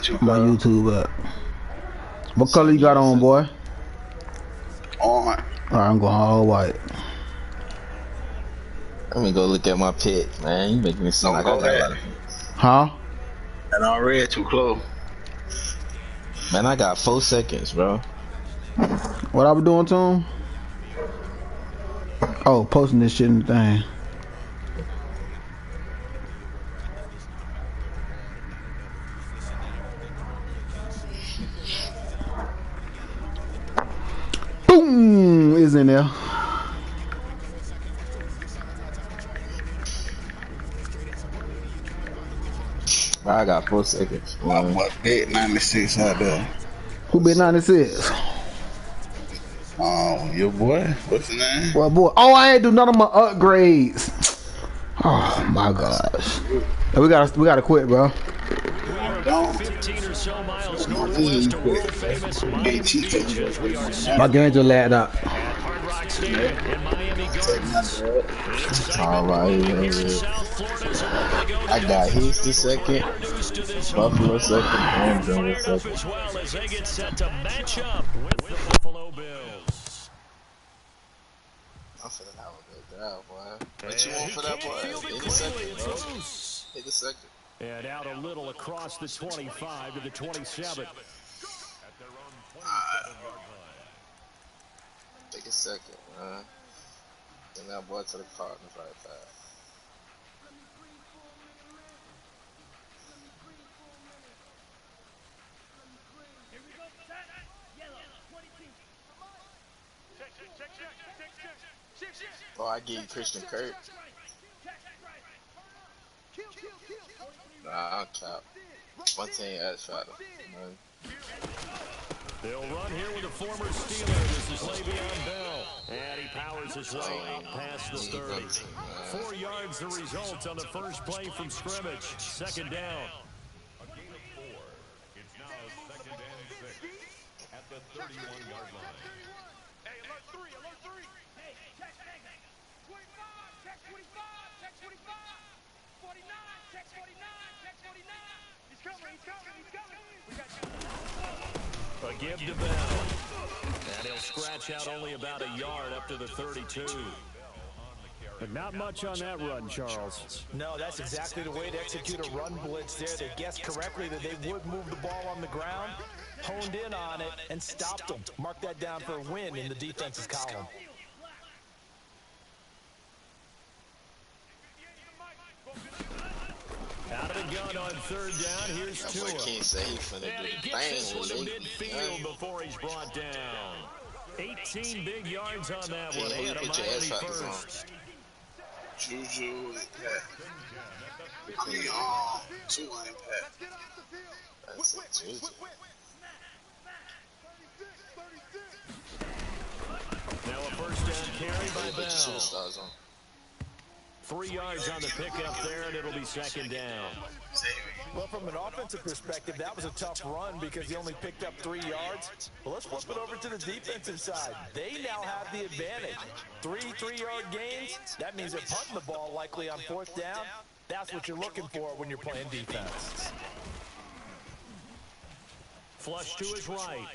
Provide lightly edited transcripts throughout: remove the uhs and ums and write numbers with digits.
My YouTube up. What color you got on, boy? Alright, I'm going all white. Let me go look at my picks, man. You make me seem don't like I go got a there. lot of picks. Huh? And I read too close. Man, I got 4 seconds, bro. What I was doing to him? Oh, posting this shit in the thing. Boom! Is in there. Bro, I got 4 seconds, My man. boy bet 96 out there. Who bid 96? Your boy, what's his name? Well, boy. Oh, I ain't do none of my upgrades. Oh my gosh. Yeah, we gotta quit, bro. Don't. 15 or so miles My northwest team of quit. world-famous Big Miami Chief Beach as we are set My game just lagged out. at Hard Rock Stadium in Miami Gardens. The excitement Alright, growing here in South Florida as a moment ago I the got Dolphins Houston were second, introduced to this home Buffalo crowd. second, and And Denver fired up second. as well as they get set to match up with the Buffalo Bills. I'm finna have a good drive, boy. What And you want he for that, can't boy? field it Hit the cleanly. second, It's bro. loose. Hit the second. And out a little across the 25 to the 27. At their own 27-yard line. Take a second, man. Send that boy to the Cardinals right fast. Oh, I give you Christian Kirk. Nah, I'll cap. One team X Factor. They'll run here with a former Steeler. This is Le'Veon Bell. And he powers his way up past the 30. 4 yards the result on the first play from scrimmage. Second down. A gain of 4. It's now 2nd and 6 at the 31-yard line. Hey, alert 3, alert 3. Hey, check 25, check 25, check 25. 49, check 49, check 49. He's coming, he's coming, he's coming. We got you. A give to Bell. And he'll scratch out only about a yard up to the 32. But not much on that run, Charles. No, that's exactly the way to execute a run blitz there. They guessed correctly that they would move the ball on the ground, honed in on it, and stopped them. Mark that down for a win in the defense's column. Out of the gun on third down. Here's Tua. Can't say he finna And do he the gets this thing one to with midfield before he's brought down. 18 big yards on that one. Who you And a put your Miami X Factors on? first. Juju and Pat. I mean, 2 and Pat. That's it, Juju. Now a first down carry by Put your Bell. superstars on. 3 yards on the pickup there, and it'll be second down. Well, from an offensive perspective, that was a tough run because he only picked up 3 yards. Well, let's flip it over to the defensive side. They now have the advantage. 3 3-yard gains. That means they're punting the ball likely on fourth down. That's what you're looking for when you're playing defense. Flush to his right.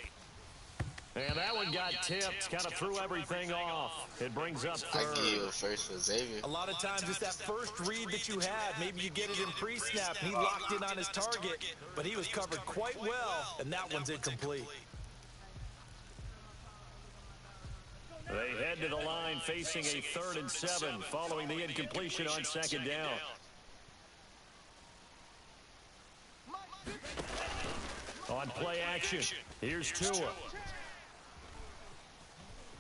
And that one got tipped, kind of threw everything off. It brings up I third. give you a first for Xavier. A lot of times it's that first read that you had. Maybe you get it in pre-snap. He locked in on his target, but he was covered quite well, and that one's incomplete. They head to the line facing a 3rd and 7 following the incompletion on second down. On play action, here's Tua.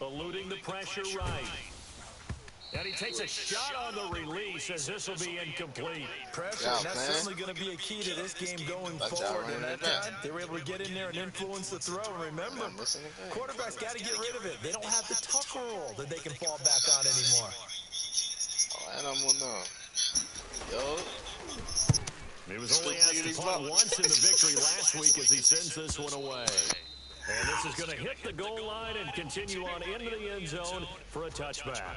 Eluding the pressure right. And he takes a shot on the release as this will be incomplete. Pressure, and that's certainly going to be a key to this game going forward. And that time, they were able to get in there and influence the throw. And remember, quarterbacks got to get rid of it. They don't have the tuck roll that they can fall back on anymore. Oh, and I'm on now. Yo. He was only asked to punt once in the victory last week as he sends this one away. And this is going to hit the goal line and continue on into the end zone for a touchback.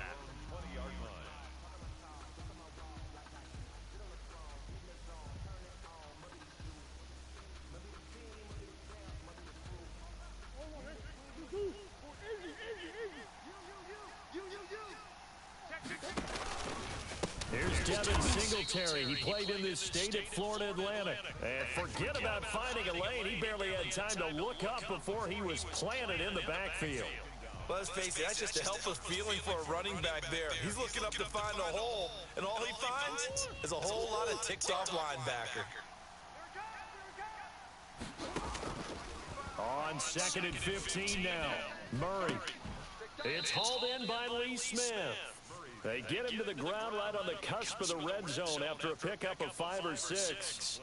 Devin Singletary. He played in this state at Florida Atlantic. And forget about finding a lane. He barely had time to look up before he was planted in the backfield. Well, let's face it, that's just a helpless feeling for a running back there. He's looking up to find a hole, and all he finds is a whole lot of ticked-off linebacker. On 2nd and 15 now. Murray. It's hauled in by Lee Smith. They get him to the ground right on the cusp of the red zone after a pickup of 5 or 6.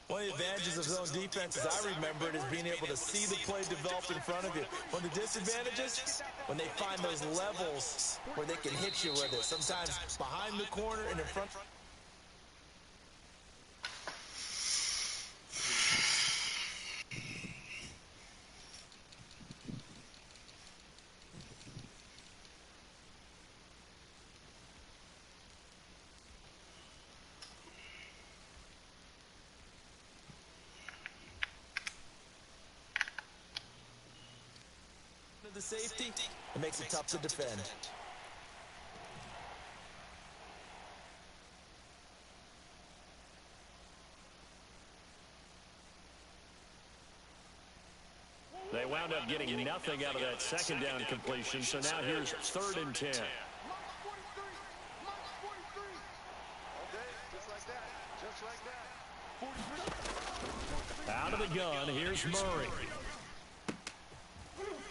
One of the advantages of zone defenses, I remember it, is being able to see the play develop in front of you. One of the disadvantages, when they find those levels where they can hit you with it, sometimes behind the corner and in front. The safety, it makes it tough to defend. They wound up getting nothing out of that second down completion, so now here's 3rd and 10. Out of the gun, here's Murray.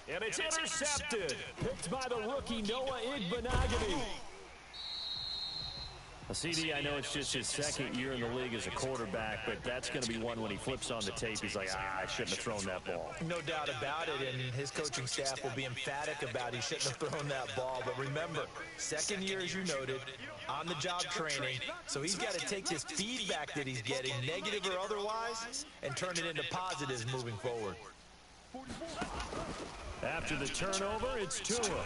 And it's intercepted. Picked by the rookie, Noah Igbinoghene. CD, I know it's just his 2nd year in the league as a quarterback, but that's going to be one when he flips on the tape. He's like, I shouldn't have thrown that ball. No doubt about it, and his coaching staff will be emphatic about he shouldn't have thrown that ball. But remember, 2nd year, as you noted, on-the-job training, so he's got to take this feedback that he's getting, negative or otherwise, and turn it into positives moving forward. After the turnover, it's Tua.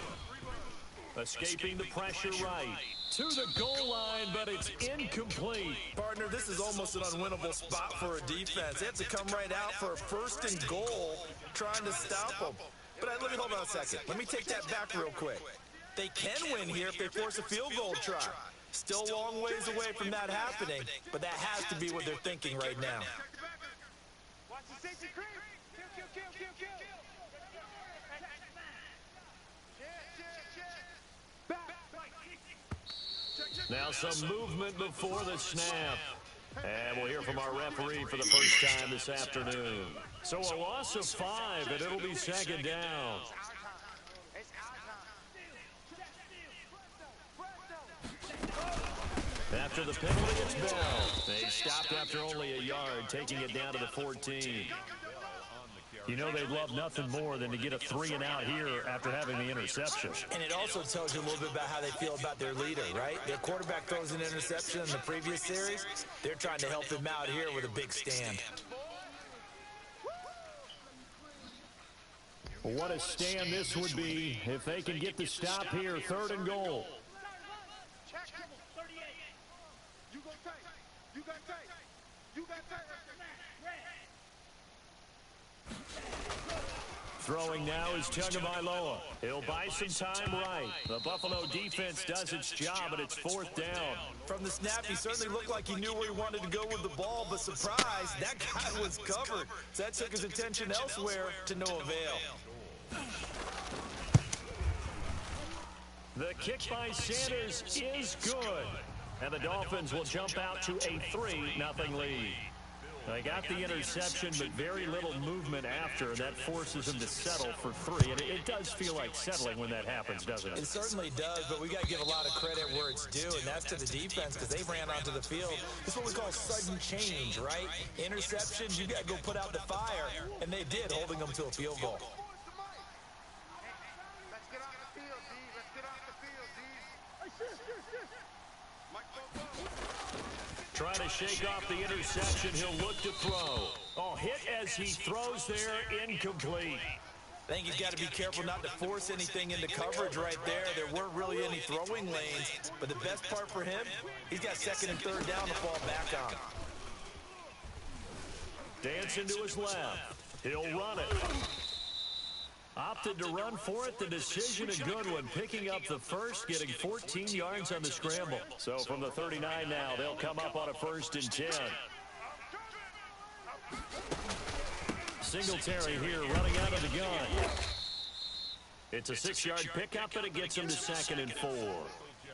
Escaping the pressure right. To the goal line, but it's incomplete. Partner, this is almost an unwinnable spot for a defense. They have to come right out for a 1st and goal, trying to stop them. But let me hold on a second. Let me take that back real quick. They can win here if they force a field goal try. Still a long ways away from that happening, but that has to be what they're thinking right now. Watch the safety creep. Kill. Now some movement before the snap. And we'll hear from our referee for the first time this afternoon. So a loss of 5, and it'll be 2nd down. After the penalty, it's Bell. They stopped after only a yard, taking it down to the 14. You know they'd love nothing more than to get a 3-and-out here after having the interception. And it also tells you a little bit about how they feel about their leader, right? Their quarterback throws an interception in the previous series. They're trying to help him out here with a big stand. What a stand this would be if they can get the stop here, 3rd and goal. Throwing now is Tagovailoa. He'll buy some time right. The Buffalo defense does its job, and it's 4th down. From the snap, he certainly looked like he knew where he wanted to go with the ball, but surprise, that guy was covered. So that took his attention elsewhere to no avail. The kick by Sanders is good. And the Dolphins will jump out to a 3-0 lead. They got the interception, but very little movement after, and that forces them to settle for 3. And it does feel like settling when that happens, doesn't it? It certainly does, but we got to give a lot of credit where it's due, and that's to the defense because they ran onto the field. It's what we call sudden change, right? Interceptions, you got to go put out the fire, and they did, holding them to a field goal. Let's get off the field, D. Let's get off the field, D. Mike Bobo. Trying to shake off the interception. He'll look to throw. Oh, hit as he throws there, incomplete. I think he's got to be careful not to force anything into coverage right there. There weren't really any throwing lanes, but the best part for him, he's got 2nd and 3rd down to fall back on. Dancing to his left. He'll run it. Opted to run for it. The decision a good one. Picking up the first, getting 14 yards on the scramble. So from the 39 now, they'll come up on a 1st and 10. Singletary here running out of the gun. It's a 6-yard pickup, and it gets him to 2nd and 4.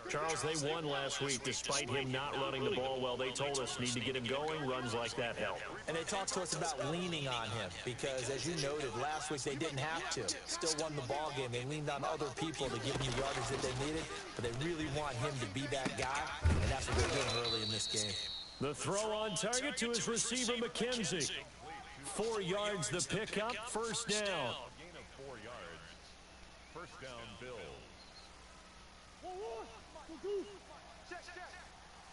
Charles, they won last week despite him not running the ball well. They told us need to get him going. Runs like that help. And they talked to us about leaning on him because, as you noted, last week they didn't have to. Still won the ball game. They leaned on other people to give him the yardage that they needed, but they really want him to be that guy, and that's what they're doing early in this game. The throw on target to his receiver, McKenzie. 4 yards the pickup, 1st down. Gain of 4 yards. 1st down, Bills. Check.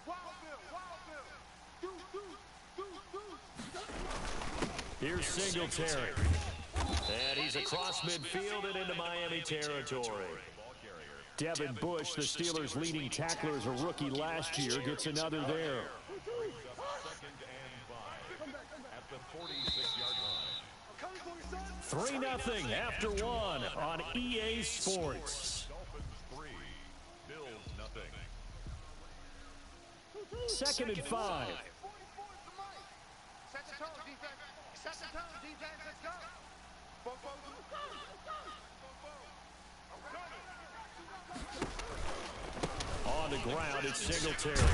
Wild Bill. Here's Singletary. And he's across midfield and into Miami territory. Devin Bush, the Steelers' leading tackler as a rookie last year, gets another there. 3-0 after 1 on EA Sports. Dolphins 3, Bills nothing. 2nd and 5. Set the tone, defense. Set the tone, defense. Let's go. On the ground, it's Singletary.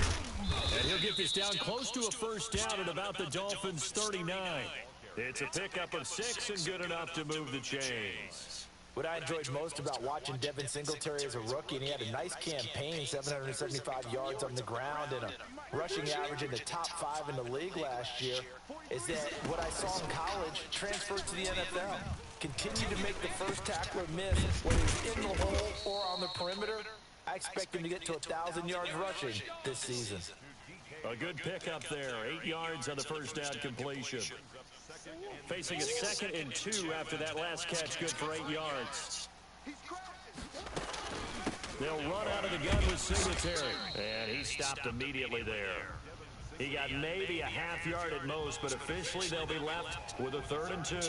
And he'll get this down close to a 1st down at about the Dolphins' 39. It's a pickup of 6 and good enough to move the chains. What I enjoyed most about watching Devin Singletary as a rookie, and he had a nice campaign, 775 yards on the ground and a rushing average in the top 5 in the league last year, is that what I saw in college transferred to the NFL. Continue to make the first tackler miss, whether he's in the hole or on the perimeter. I expect him to get to 1,000 yards rushing this season. A good pickup there, 8 yards on the 1st down completion. Facing a 2nd and 2 after that last catch, good for 8 yards. They'll run out of the gun with Singletary. And he stopped immediately there. He got maybe a half yard at most, but officially they'll be left with a 3rd and 2.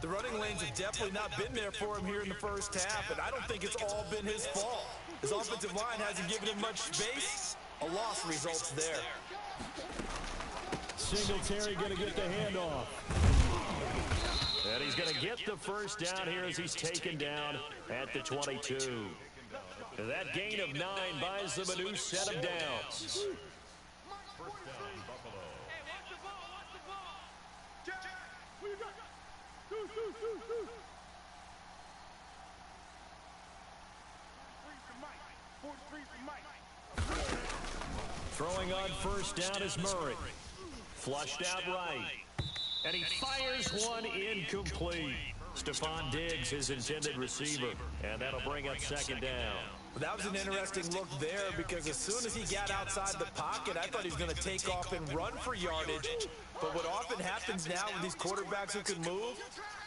The running lanes have definitely not been there for him here in the first half, and I don't think it's all been his fault. His offensive line hasn't given him much space. A loss results there. Singletary going to get the handoff. And he's going to get the 1st down here as he's taken down at the 22. That gain of 9 buys them a new set of downs. 1st down, Buffalo. Hey, watch the ball. Check. Where you got? Do. 43 for Mike. Throwing on 1st down is Murray. Flushed out right. And he fires one incomplete. Stephon Diggs, his intended receiver. And that'll bring up 2nd down. Well, that was an interesting look there because as soon as he got outside the pocket, I thought he was going to take off and run for yardage. But what often happens now with these quarterbacks who can move,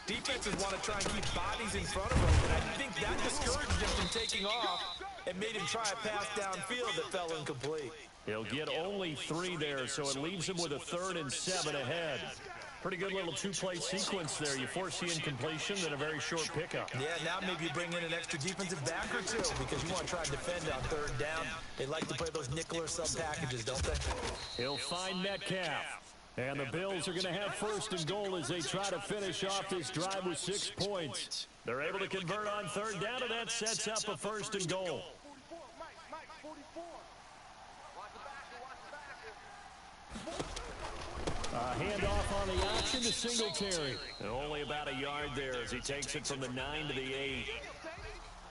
defenses want to try and keep bodies in front of them. And I think that discouraged him from taking off and made him try a pass downfield that fell incomplete. He'll get only 3 there, so it leaves him with a 3rd and 7 ahead. Pretty good little 2-play sequence there. You force the incompletion, then a very short pickup. Yeah, now maybe you bring in an extra defensive back or 2 because you want to try and defend on 3rd down. They like to play those nickel or sub packages, don't they? He'll find Metcalf. And the Bills are going to have 1st and goal as they try to finish off this drive with 6 points. They're able to convert on 3rd down, and that sets up a 1st and goal. 44, Mike, 44. Watch the back. Handoff on the option to Singletary. And only about a yard there as he takes it from the 9 to the 8.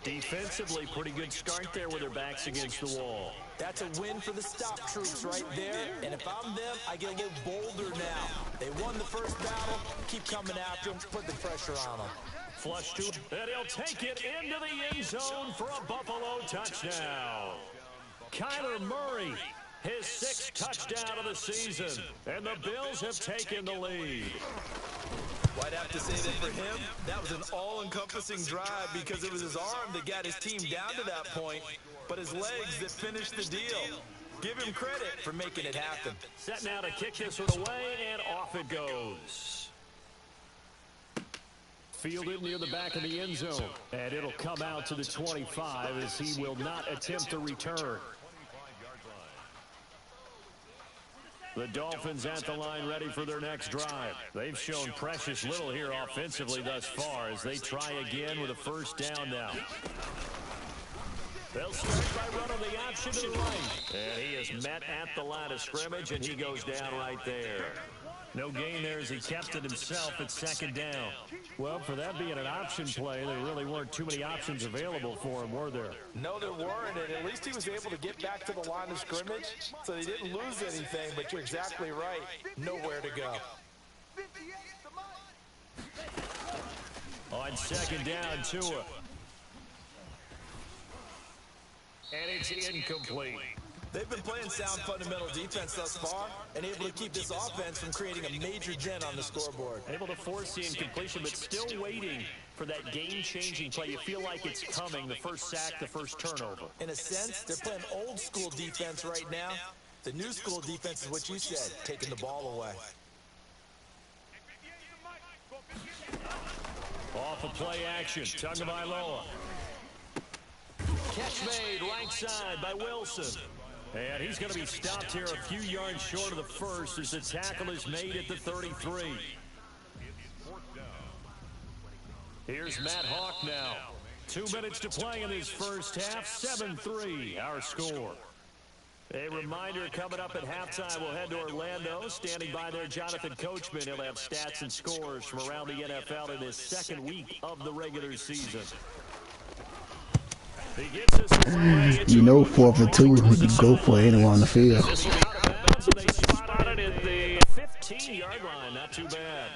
Defensively, pretty good start there with their backs against the wall. That's a win for the stop troops right there. And if I'm them, I get a little bolder now. They won the first battle. Keep coming after them. Put the pressure on them. Flush to, and he'll take it into the end zone for a Buffalo touchdown. Kyler Murray, his 6th touchdown of the season. And the Bills have taken the lead. Well, I'd have to say that for him, that was an all-encompassing drive because it was his arm that got his team down to that point, but his legs that finished the deal. Give him credit for making it happen. Set now to kick this one away, and off it goes. Fielded near the back of the end zone. And it'll come out to the 25 as he will not attempt to return. The Dolphins at the line ready for their next drive. They've shown precious little here offensively thus far as they try again with a first down now. They'll start by running the option to the right. And he is met at the line of scrimmage, and he goes down right there. No gain there as he kept it himself at second down. Well, for that being an option play, there really weren't too many options available for him, were there? No, there weren't, and at least he was able to get back to the line of scrimmage, so he didn't lose anything, but you're exactly right. Nowhere to go. On second down, Tua. And it's incomplete. They've been playing sound fundamental defense thus far and able to keep this offense from creating a major dent on the scoreboard. Able to force the incompletion, but still waiting for that game-changing play. You feel like it's coming, the first sack, the first turnover. In a sense, they're playing old-school defense right now. The new school defense is what you said, taking the ball away. Off of play action, Tagovailoa. Catch made right side by Wilson. And he's going to be stopped here a few yards short of the first as the tackle is made at the 33. Here's Matt Hawk now. 2 minutes to play in this first half. 7-3, our score. A reminder coming up at halftime, we'll head to Orlando. Standing by there, Jonathan Coachman. He'll have stats and scores from around the NFL in his second week of the regular season. You know, 4th and 2, you can go for anyone on the field. They spotted it at the 15-yard line. Not too bad.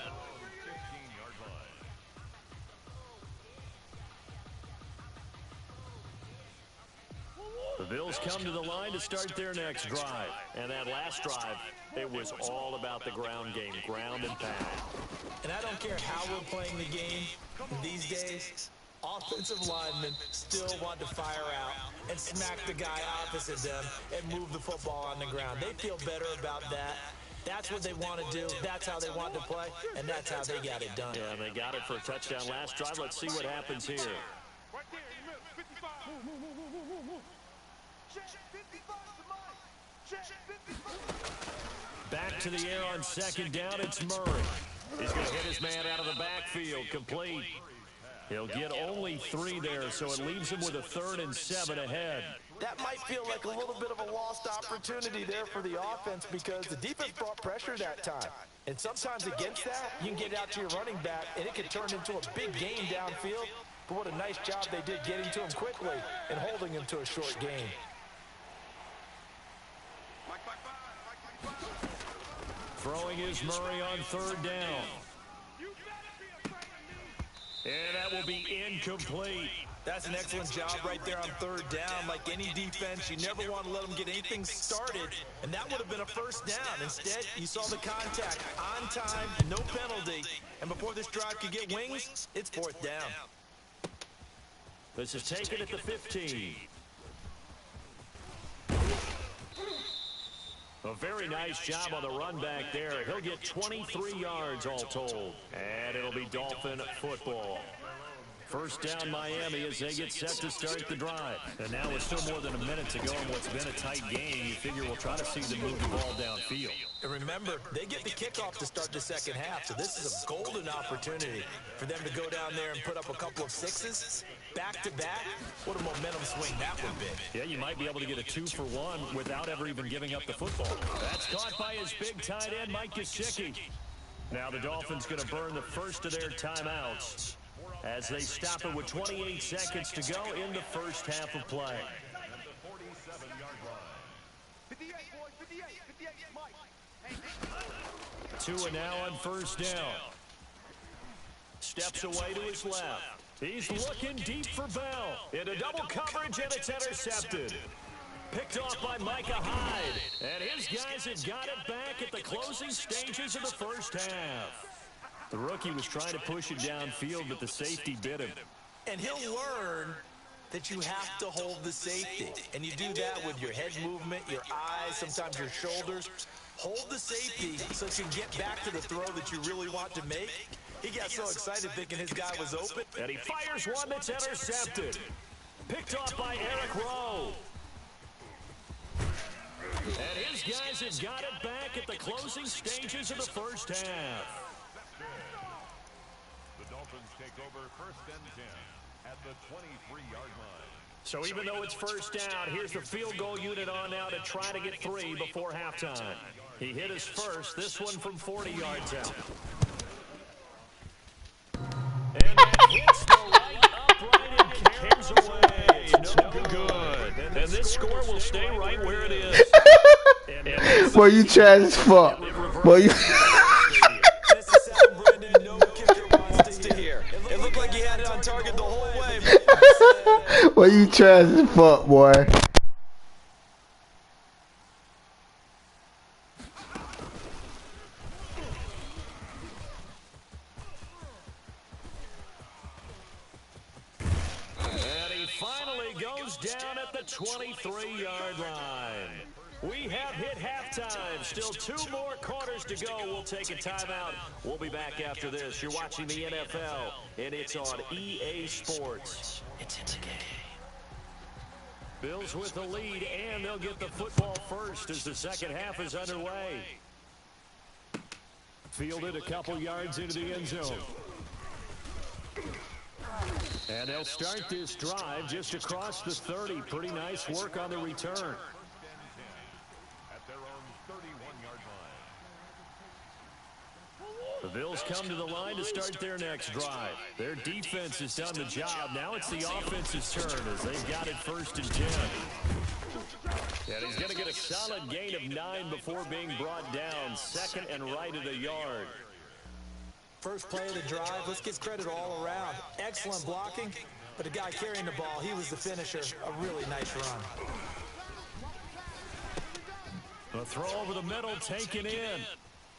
The Bills come to the line to start their next drive. And that last drive, it was all about the ground game, ground and pound. And I don't care how we're playing the game these days. Offensive linemen still want to fire out and smack the guy opposite them and move the football on the ground. They feel better about that. That's what they want to do. That's how they want to play, and that's how they got it done. Yeah, they got it for a touchdown last drive. Let's see what happens here. Back to the air on second down. It's Murray. He's going to hit his man out of the backfield. Complete. He'll get only 3 there, so it leaves him with a 3rd and 7 ahead. That might feel like a little bit of a lost opportunity there for the offense because the defense brought pressure that time. And sometimes against that, you can get out to your running back, and it can turn into a big gain downfield. But what a nice job they did getting to him quickly and holding him to a short gain. Throwing is Murray on 3rd down. And that will be incomplete. That's an excellent job right there on 3rd down. Like any defense, you never want to let them get anything started. And that would have been a first down. Instead, you saw the contact on time, no penalty. And before this drive could get wings, it's 4th down. This is taken at the 15. A very nice job on the run back there. He'll get 23 yards all told. And it'll be Dolphin football. First down Miami as they get set to start the drive. And now with still more than a minute to go in what's been a tight game, you figure we'll try to see them move the ball downfield. And remember, they get the kickoff to start the second half, so this is a golden opportunity for them to go down there and put up a couple of 6s back-to-back. What a momentum swing that would be. Yeah, you might be able to get a 2-for-1 without ever even giving up the football. That's caught by his big tight end, Mike Gesicki. Now the Dolphins going to burn the first of their timeouts as they stop it with 28 seconds to go in the first half of play. 2 and now on first down. Steps away to his left. He's looking deep for Bell. Into double coverage, and it's intercepted. Picked off by Micah Hyde. And his guys have got it back at the closing stages of the first half. The rookie was trying to push it downfield, but the safety bit him. And he'll learn that you have to hold the safety. And you do that with your head movement, your eyes, sometimes your shoulders. Hold the safety so that you can get back to the throw that you really want to make. He got so excited thinking his guy was open. And he fires one that's intercepted. Picked off by Eric Rowe. And his guys have got it back at the closing stages of the first half. The Dolphins take over 1st and 10 at the 23-yard line. So even though it's first down, here's the field goal unit on now to try to get 3 before halftime. He hit his first, this one from 40 yards out. And that hits the right upright and carries away. It's no good. And this score will stay right where it is. Boy, you trash as fuck. Boy, you. This is something Brendan no kicker wants to hear. It looked like he had it on target the whole way. Boy, you trash as fuck, boy. And he finally goes down at the 23-yard line. We have hit halftime. Still 2 more quarters to go. We'll take a timeout. We'll be back after this. You're watching the NFL, and it's on EA Sports. It's in the game. Bills with the lead, and they'll get the football first as the second half is underway. Fielded a couple yards into the end zone. And they'll start this drive just across the 30. Pretty nice work on the return. At their own 31-yard line. The Bills come to the line to start their next drive. Their defense has done the job. Now it's the offense's turn as they've got it 1st and 10. And he's going to get a solid gain of 9 before being brought down. 2nd and right at a yard. First play of the drive, let's give credit all around. Excellent blocking, but the guy carrying the ball, he was the finisher. A really nice run. The throw over the middle, taken in.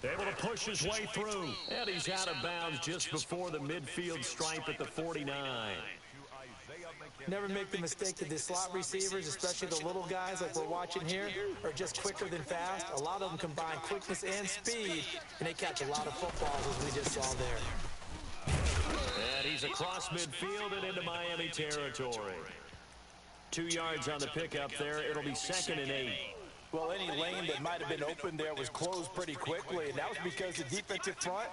Able to push his way through. And he's out of bounds just before the midfield stripe at the 49. Never make the mistake that the slot receivers, especially the little guys like we're watching here, are just quicker than fast. A lot of them combine quickness and speed, and they catch a lot of footballs as we just saw there. And he's across midfield and into Miami territory. 2 yards on the pickup there. It'll be 2nd and 8. Well, any lane that might have been open there was closed pretty quickly, and that was because the defensive front,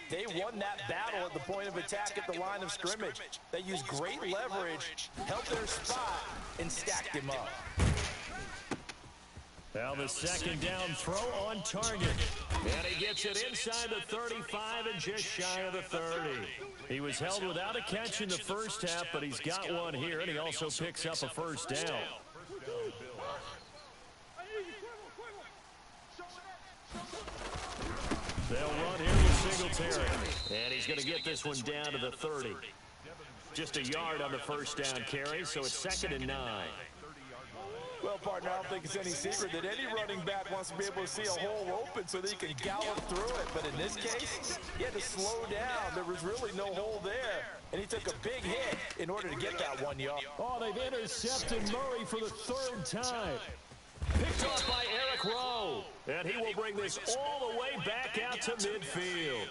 they won that battle at the point of attack at the line of scrimmage. They used great leverage, held their spot, and stacked him up. Now the 2nd down throw on target. And he gets it inside the 35 and just shy of the 30. He was held without a catch in the first half, but he's got one here, and he also picks up a 1st down. They'll run here with Singletary. And he's going to get this one down to the 30. Just a yard on the 1st down carry, so it's 2nd and 9. Well, partner, I don't think it's any secret that any running back wants to be able to see a hole open so that he can gallop through it. But in this case, he had to slow down. There was really no hole there. And he took a big hit in order to get that 1 yard. Oh, they've intercepted Murray for the 3rd time. Picked off by Eric Rowe. And he will bring this all the way back out to midfield.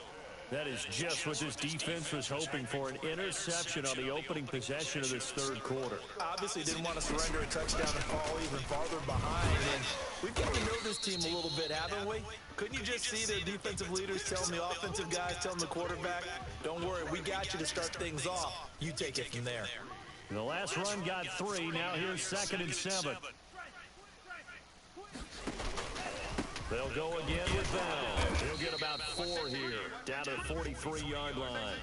That is just what this defense was hoping for, an interception on the opening possession of this 3rd quarter. Obviously didn't want to surrender a touchdown and fall even farther behind. And we've got to know this team a little bit, haven't we? Couldn't you just see the defensive leaders telling the offensive guys, telling the quarterback, don't worry, we got you to start things off. You take it from there. The last run got 3. Now here's 2nd and 7. They'll go again with Bell. He'll get about 4 here, down to the 43-yard line.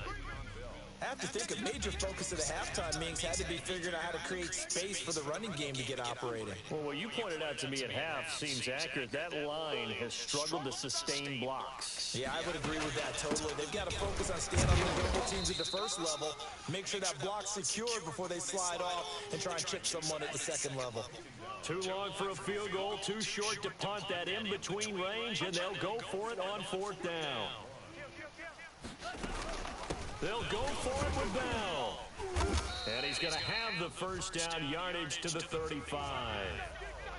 I have to think a major focus of the halftime meetings had to be figuring out how to create space for the running game to get operating. Well, what you pointed out to me at half seems accurate. That line has struggled to sustain blocks. Yeah, I would agree with that totally. They've got to focus on staying on the double teams at the 1st level, make sure that block's secured before they slide off and try and chip someone at the 2nd level. Too long for a field goal, too short to punt that in-between range, and they'll go for it on 4th down. They'll go for it with Bell. And he's going to have the 1st down yardage to the 35.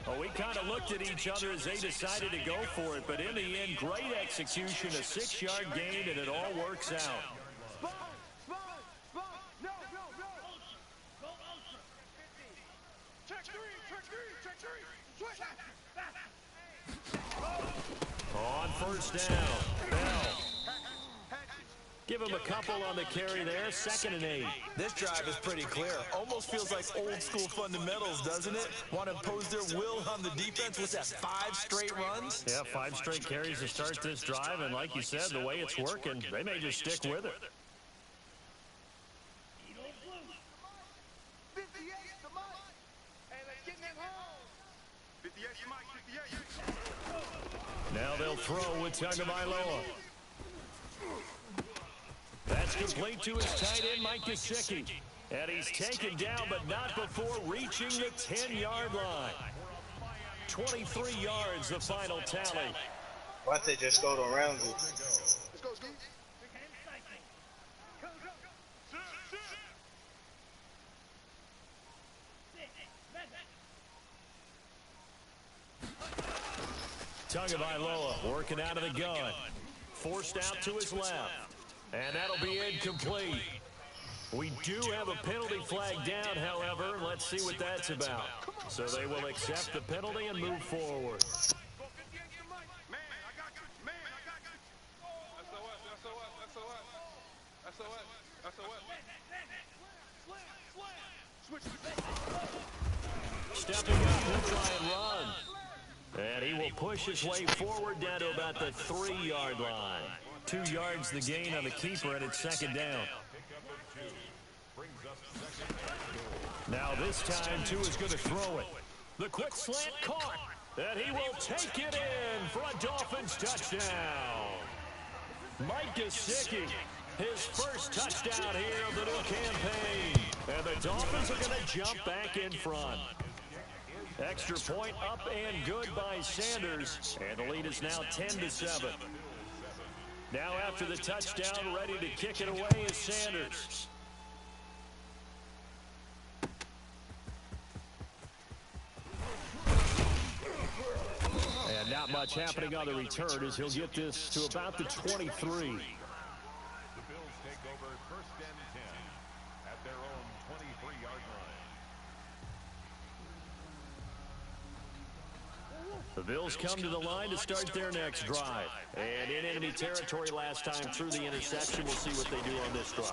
Oh, we kind of looked at each other as they decided to go for it, but in the end, great execution, a 6-yard gain, and it all works out. On first down, Bell. Give him a couple on the carry there, 2nd and 8. This drive is pretty clear. Almost feels like old school fundamentals, doesn't it? Want to impose their will on the defense. What's that, 5 straight runs? Yeah, 5 straight carries to start this drive, and like you said, the way it's working, they may just stick with it. Now they'll throw with Tagovailoa. That's complete to his tight end, Mike Gesicki. And he's taken down, but not before reaching the 10-yard line. 23 yards, the final tally. Why'd they just go to Ramsey? Tagovailoa working out of the gun. Forced out to his left. And that'll be incomplete. We do have a penalty flag down, however. Let's see what that's about. So they will accept the penalty and move forward. Stepping up, he'll try and run. And he will push his way forward down to about the 3-yard line. 2 yards the gain on the keeper, and it's 2nd down. Now this time, Tua is going to throw it. The quick slant caught, and he will take it in for a Dolphins touchdown. Mike Gesicki, his first touchdown here of the new campaign. And the Dolphins are going to jump back in front. Extra point up and good by Sanders, and the lead is now 10-7. Now after the touchdown, ready to kick it away is Sanders. And not much happening on the return as he'll get this to about the 23. The Bills take over 1st and 10 at their own 23-yard line. The Bills come to the line to start their next drive. And in enemy territory last time through the interception. We'll see what they do on this drive.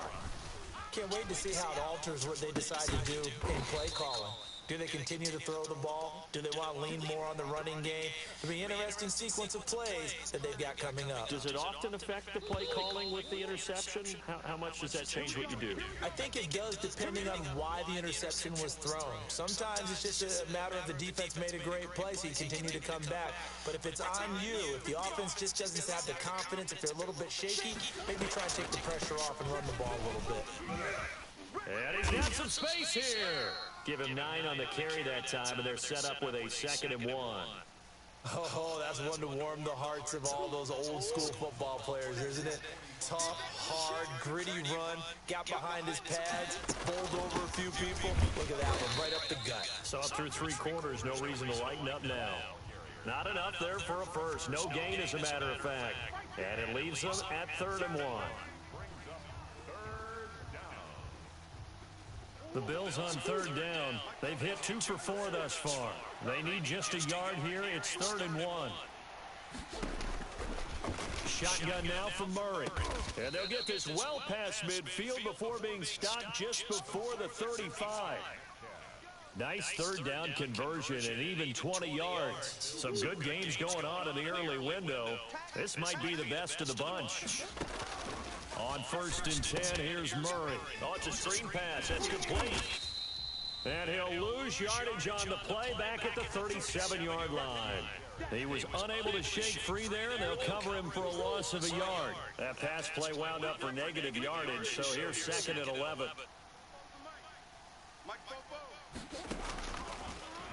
Can't wait to see how it alters what they decide to do in play calling. Do they continue to throw the ball? Do they want to lean more on the running game? It'll be an interesting sequence of plays that they've got coming up. Does it often affect the play calling with the interception? How much does that change what you do? I think it does, depending on why the interception was thrown. Sometimes it's just a matter of the defense made a great play, so you continue to come back. But if it's on you, if the offense just doesn't have the confidence, if they're a little bit shaky, maybe try to take the pressure off and run the ball a little bit. And he's got some space here. Give him 9 on the carry that time, and they're set up with a 2nd and 1. Oh, that's one to warm the hearts of all those old school football players, isn't it? Tough, hard, gritty run, got behind his pads, bowled over a few people. Look at that one, right up the gut. So up through 3 quarters, no reason to lighten up now. Not enough there for a first. No gain, as a matter of fact. And it leaves them at 3rd and 1. The Bills on 3rd down. They've hit 2 for 4 thus far. They need just a yard here. It's 3rd and 1. Shotgun now from Murray. And they'll get this well past midfield before being stopped just before the 35. Nice 3rd down conversion and even 20 yards. Some good games going on in the early window. This might be the best of the bunch. On 1st and 10, here's Murray. Oh, it's a screen pass. That's complete. And he'll lose yardage on the play back at the 37-yard line. He was unable to shake free there, and they'll cover him for a loss of a yard. That pass play wound up for negative yardage, so here's 2nd and 11.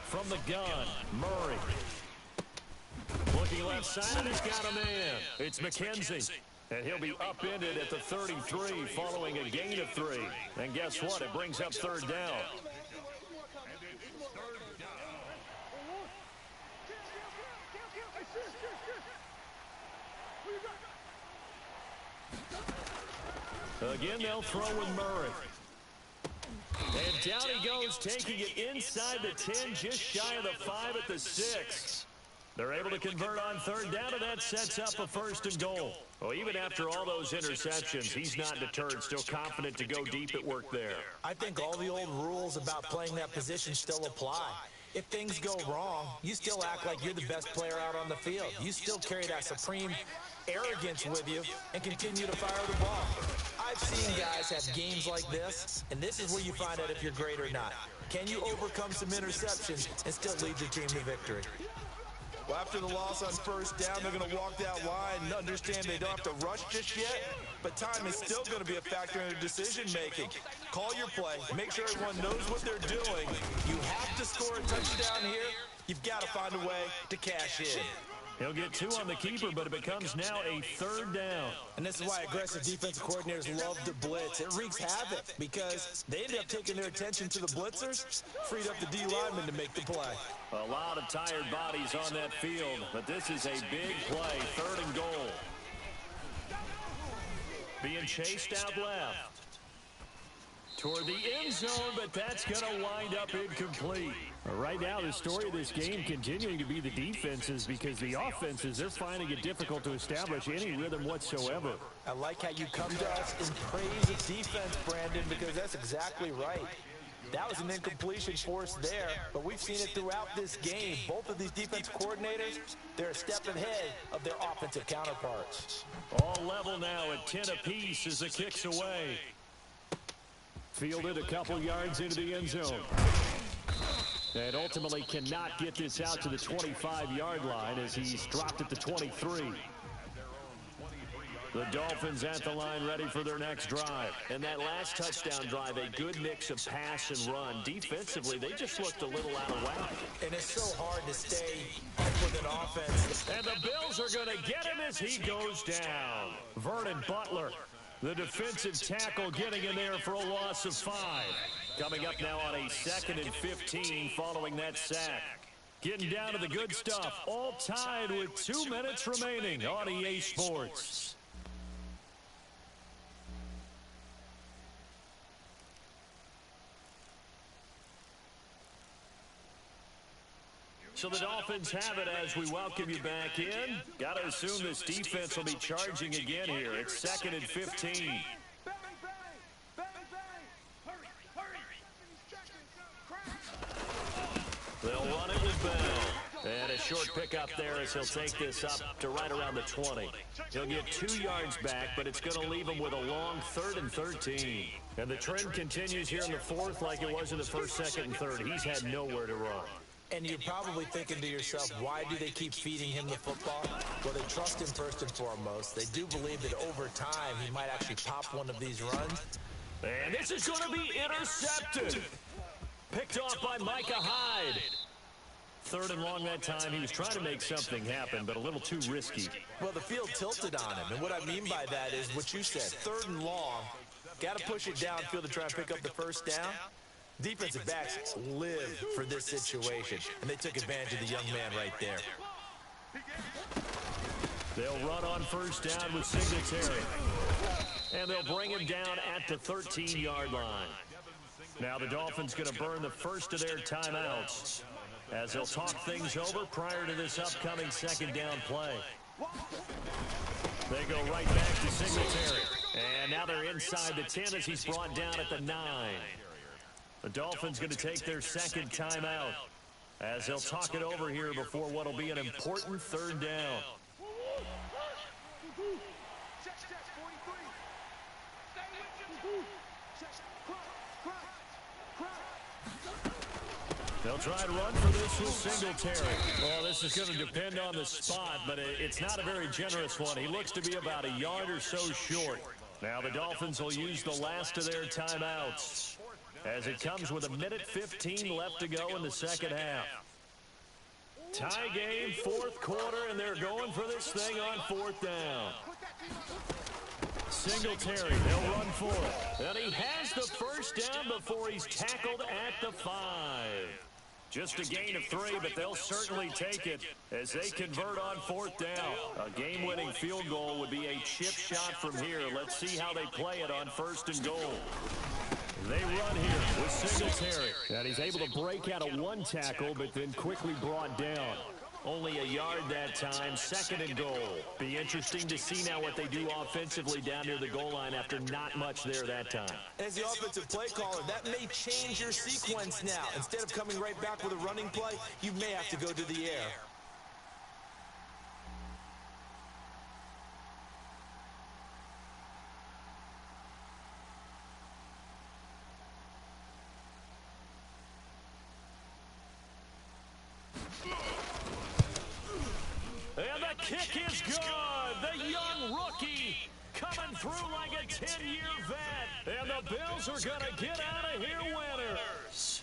From the gun, Murray. Looking left side, and he's got a man. It's McKenzie. And he'll be upended at the 33 following a gain of 3. And guess what? It brings up 3rd down. Again, they'll throw with Murray. And down he goes, taking it inside the 10, just shy of the 5 at the 6. They're able to convert on third down, and that sets up a 1st and goal. Well, even after all those interceptions, he's not deterred, still confident to go deep at work there. I think all the old rules about playing that position still apply. If things go wrong, you still act like you're the best player out on the field. You still carry that supreme arrogance with you and continue to fire the ball. I've seen guys have games like this, and this is where you find out if you're great or not. Can you overcome some interceptions and still lead your team to victory? Well, after the loss on first down, they're going to walk that line and understand they don't have to rush just yet, but time is still going to be a factor in their decision-making. Call your play. Make sure everyone knows what they're doing. You have to score a touchdown here. You've got to find a way to cash in. He'll get 2 on the keeper, but it becomes now a 3rd down. And this is why aggressive defensive coordinators love to blitz. It wreaks havoc because they end up taking their attention to the blitzers, freed up the D lineman to make the play. A lot of tired bodies on that field, but this is a big play, 3rd and goal. Being chased out left. Toward the end zone, but that's going to wind up incomplete. Right now, the story of this game continuing to be the defenses, because the offenses, they're finding it difficult to establish any rhythm whatsoever. I like how you come to us in praise of defense, Brandon, because that's exactly right. That was an incompletion forced there, but we've seen it throughout this game. Both of these defense coordinators, they're a step ahead of their offensive counterparts. All level now at 10 apiece as the kick's away. Fielded a couple yards into the end zone. And ultimately cannot get this out to the 25-yard line as he's dropped at the 23. The Dolphins at the line ready for their next drive. And that last touchdown drive, a good mix of pass and run. Defensively, they just looked a little out of whack. And it's so hard to stay up with an offense. And the Bills are going to get him as he goes down. Vernon Butler, the defensive tackle, getting in there for a loss of 5. Coming up now on a 2nd and 15 following that sack. Getting down to the good stuff. All tied with 2 minutes remaining on EA Sports. So the Dolphins have it as we welcome you back in. Got to assume this defense will be charging again here. It's 2nd and 15. They'll run it with Bell. And a short pickup there as he'll take this up to right around the 20. He'll get 2 yards back, but it's going to leave him with a long 3rd and 13. And the trend continues here in the 4th like it was in the 1st, 2nd, and 3rd. He's had nowhere to run. And you're probably thinking to yourself, why do they keep feeding him the football? Well, they trust him first and foremost. They do believe that over time he might actually pop one of these runs. And this is going to be intercepted. Picked off by Micah Hyde. 3rd and long that time. He was trying to make something happen, but a little too risky. Well, the field tilted on him. And what I mean by that is what you said. 3rd and long. Got to push it downfield to try and pick up the first down. Defensive backs live for this situation, and they took advantage of the young man right there. They'll run on first down with Singletary. And they'll bring him down at the 13-yard line. Now the Dolphins going to burn the first of their timeouts as they'll talk things over prior to this upcoming 2nd down play. They go right back to Singletary. And now they're inside the 10 as he's brought down at the 9. The Dolphins going to take their 2nd timeout as they'll talk it over here before what will be an important 3rd down. They'll try to run for this with Singletary. Well, this is going to depend on the spot, but it's not a very generous one. He looks to be about a yard or so short. Now the Dolphins will use the last of their timeouts as it comes with 1:15 left to go in the 2nd half. Tie game, 4th quarter, and they're going for this thing on 4th down. Singletary, they'll run for it. And he has the first down before he's tackled at the 5. Just a gain of 3, but they'll certainly take it as they convert on 4th down. A game-winning field goal would be a chip shot from here. Let's see how they play it on 1st and goal. They run here with Singletary. And he's able to break out of one tackle, but then quickly brought down. Only a yard that time, 2nd and goal. Be interesting to see now what they do offensively down near the goal line after not much there that time. As the offensive play caller, that may change your sequence now. Instead of coming right back with a running play, you may have to go to the air. And the kick is good. The young rookie coming through like a 10-year vet. And the Bills are going to get out of here winners.